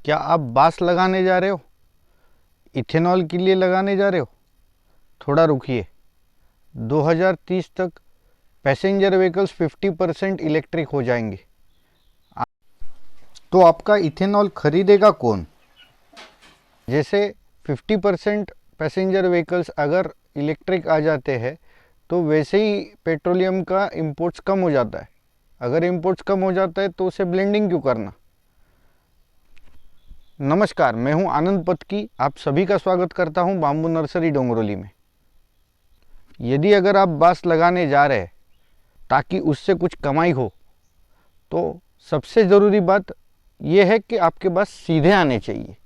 क्या आप बांस लगाने जा रहे हो? इथेनॉल के लिए लगाने जा रहे हो? थोड़ा रुकिए। 2030 तक पैसेंजर व्हीकल्स 50% इलेक्ट्रिक हो जाएंगे। तो आपका इथेनॉल खरीदेगा कौन? जैसे 50% पैसेंजर व्हीकल्स अगर इलेक्ट्रिक आ जाते हैं तो वैसे ही पेट्रोलियम का इंपोर्ट्स कम हो जाता है। अगर इंपोर्ट्स कम हो जाता है तो उसे ब्लेंडिंग क्यों करना। नमस्कार, मैं हूं आनंद पत्की। आप सभी का स्वागत करता हूं बाम्बू नर्सरी डोंगरोली में। यदि अगर आप बांस लगाने जा रहे हैं ताकि उससे कुछ कमाई हो तो सबसे ज़रूरी बात यह है कि आपके बांस सीधे आने चाहिए।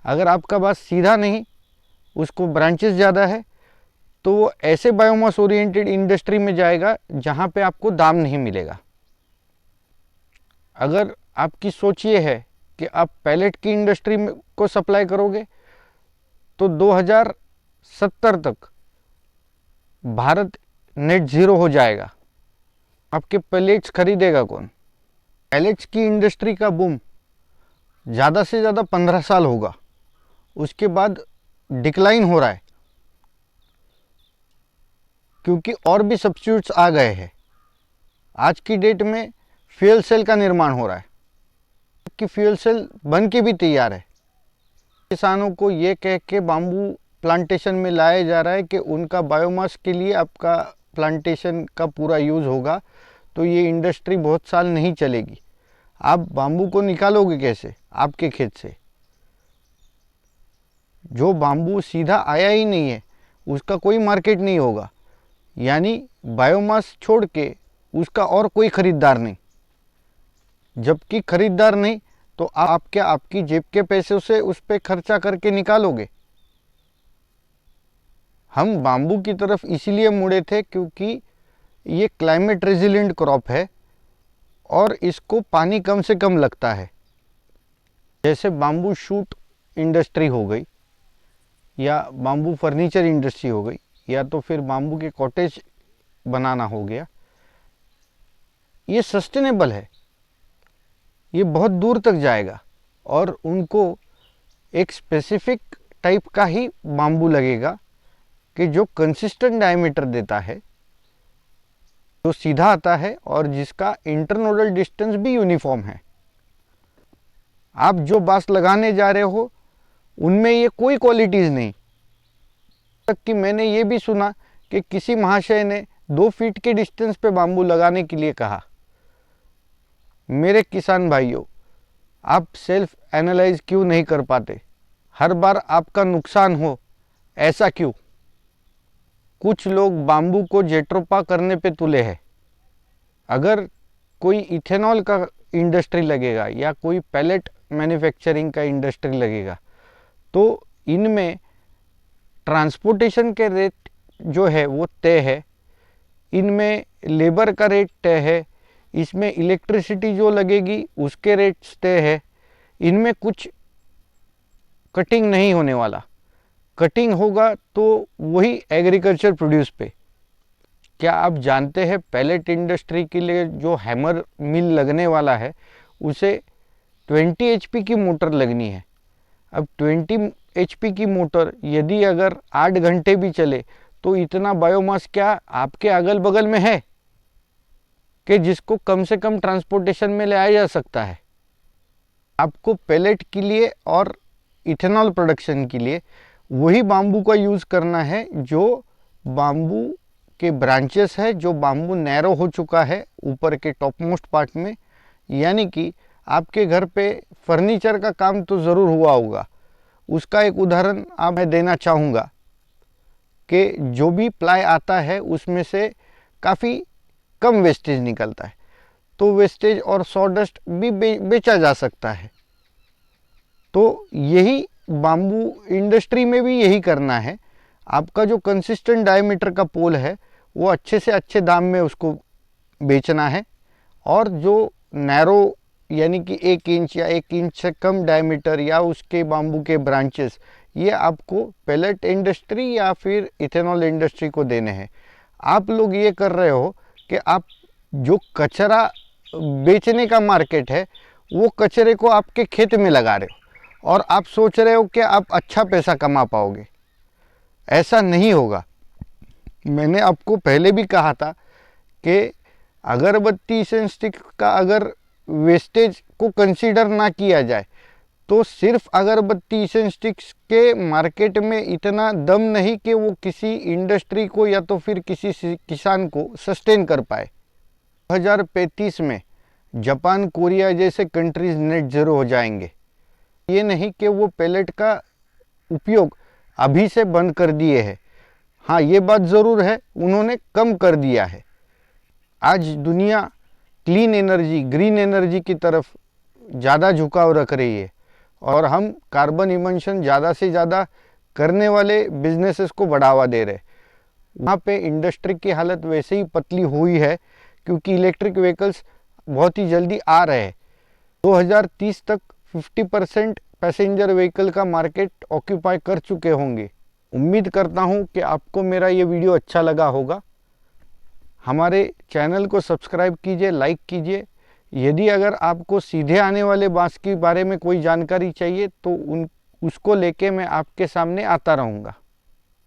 अगर आपका बांस सीधा नहीं, उसको ब्रांचेस ज़्यादा है, तो वो ऐसे बायोमास ओरिएंटेड इंडस्ट्री में जाएगा जहाँ पे आपको दाम नहीं मिलेगा। अगर आपकी सोच ये है कि आप पैलेट की इंडस्ट्री में को सप्लाई करोगे तो 2070 तक भारत नेट ज़ीरो हो जाएगा। आपके पैलेट्स खरीदेगा कौन? पैलेट्स की इंडस्ट्री का बूम ज़्यादा से ज़्यादा 15 साल होगा, उसके बाद डिक्लाइन हो रहा है क्योंकि और भी सब्स्टिट्यूट्स आ गए हैं। आज की डेट में फ्यूल सेल का निर्माण हो रहा है कि फ्यूल सेल बन के भी तैयार है। किसानों को ये कह के बाम्बू प्लांटेशन में लाया जा रहा है कि उनका बायोमास के लिए आपका प्लांटेशन का पूरा यूज़ होगा, तो ये इंडस्ट्री बहुत साल नहीं चलेगी। आप बाम्बू को निकालोगे कैसे आपके खेत से? जो बाम्बू सीधा आया ही नहीं है उसका कोई मार्केट नहीं होगा, यानी बायोमास छोड़ के उसका और कोई खरीदार नहीं। जबकि खरीदार नहीं तो आप क्या आपकी जेब के पैसे से उस पर खर्चा करके निकालोगे? हम बाम्बू की तरफ इसीलिए मुड़े थे क्योंकि ये क्लाइमेट रेजिलिएंट क्रॉप है और इसको पानी कम से कम लगता है। जैसे बाम्बू शूट इंडस्ट्री हो गई, या बाम्बू फर्नीचर इंडस्ट्री हो गई, या तो फिर बाम्बू के कॉटेज बनाना हो गया। ये सस्टेनेबल है, ये बहुत दूर तक जाएगा और उनको एक स्पेसिफिक टाइप का ही बाम्बू लगेगा कि जो कंसिस्टेंट डायमीटर देता है, जो सीधा आता है और जिसका इंटरनोडल डिस्टेंस भी यूनिफॉर्म है। आप जो बांस लगाने जा रहे हो उनमें ये कोई क्वालिटीज़ नहीं। तक कि मैंने ये भी सुना कि किसी महाशय ने 2 फीट के डिस्टेंस पे बाम्बू लगाने के लिए कहा। मेरे किसान भाइयों, आप सेल्फ एनालाइज क्यों नहीं कर पाते? हर बार आपका नुकसान हो, ऐसा क्यों? कुछ लोग बाम्बू को जेट्रोपा करने पे तुले हैं। अगर कोई इथेनॉल का इंडस्ट्री लगेगा या कोई पैलेट मैन्युफैक्चरिंग का इंडस्ट्री लगेगा तो इनमें ट्रांसपोर्टेशन के रेट जो है वो तय है, इनमें लेबर का रेट तय है, इसमें इलेक्ट्रिसिटी जो लगेगी उसके रेट्स तय है। इनमें कुछ कटिंग नहीं होने वाला। कटिंग होगा तो वही एग्रीकल्चर प्रोड्यूस पे। क्या आप जानते हैं पैलेट इंडस्ट्री के लिए जो हैमर मिल लगने वाला है उसे 20 HP की मोटर लगनी है। अब 20 HP की मोटर यदि अगर 8 घंटे भी चले तो इतना बायोमास क्या आपके अगल बगल में है कि जिसको कम से कम ट्रांसपोर्टेशन में ले आया जा सकता है? आपको पैलेट के लिए और इथेनॉल प्रोडक्शन के लिए वही बाम्बू का यूज़ करना है जो बाम्बू के ब्रांचेस है, जो बाम्बू नैरो हो चुका है ऊपर के टॉप मोस्ट पार्ट में। यानी कि आपके घर पे फर्नीचर का काम तो ज़रूर हुआ होगा। उसका एक उदाहरण आप मैं देना चाहूँगा कि जो भी प्लाई आता है उसमें से काफ़ी कम वेस्टेज निकलता है, तो वेस्टेज और सॉडस्ट भी बेचा जा सकता है। तो यही बाम्बू इंडस्ट्री में भी यही करना है। आपका जो कंसिस्टेंट डायमीटर का पोल है वो अच्छे से अच्छे दाम में उसको बेचना है, और जो नैरो यानी कि 1 इंच या 1 इंच से कम डायमीटर या उसके बाम्बू के ब्रांचेस, ये आपको पैलेट इंडस्ट्री या फिर इथेनॉल इंडस्ट्री को देने हैं। आप लोग ये कर रहे हो कि आप जो कचरा बेचने का मार्केट है वो कचरे को आपके खेत में लगा रहे हो और आप सोच रहे हो कि आप अच्छा पैसा कमा पाओगे। ऐसा नहीं होगा। मैंने आपको पहले भी कहा था कि अगरबत्ती इंसेंस स्टिक का अगर वेस्टेज को कंसीडर ना किया जाए तो सिर्फ अगरबत्ती इंसेंस स्टिक्स के मार्केट में इतना दम नहीं कि वो किसी इंडस्ट्री को या तो फिर किसी किसान को सस्टेन कर पाए। 2035 में जापान, कोरिया जैसे कंट्रीज नेट ज़ीरो हो जाएंगे। ये नहीं कि वो पेलेट का उपयोग अभी से बंद कर दिए है। हाँ, ये बात ज़रूर है, उन्होंने कम कर दिया है। आज दुनिया क्लीन एनर्जी, ग्रीन एनर्जी की तरफ ज़्यादा झुकाव रख रही है और हम कार्बन इमिशन ज़्यादा से ज़्यादा करने वाले बिजनेसेस को बढ़ावा दे रहे। वहाँ पे इंडस्ट्री की हालत वैसे ही पतली हुई है क्योंकि इलेक्ट्रिक व्हीकल्स बहुत ही जल्दी आ रहे हैं। 2030 तक 50% पैसेंजर व्हीकल का मार्केट ऑक्यूपाई कर चुके होंगे। उम्मीद करता हूँ कि आपको मेरा ये वीडियो अच्छा लगा होगा। हमारे चैनल को सब्सक्राइब कीजिए, लाइक कीजिए। यदि अगर आपको सीधे आने वाले बांस के बारे में कोई जानकारी चाहिए तो उसको लेके मैं आपके सामने आता रहूँगा।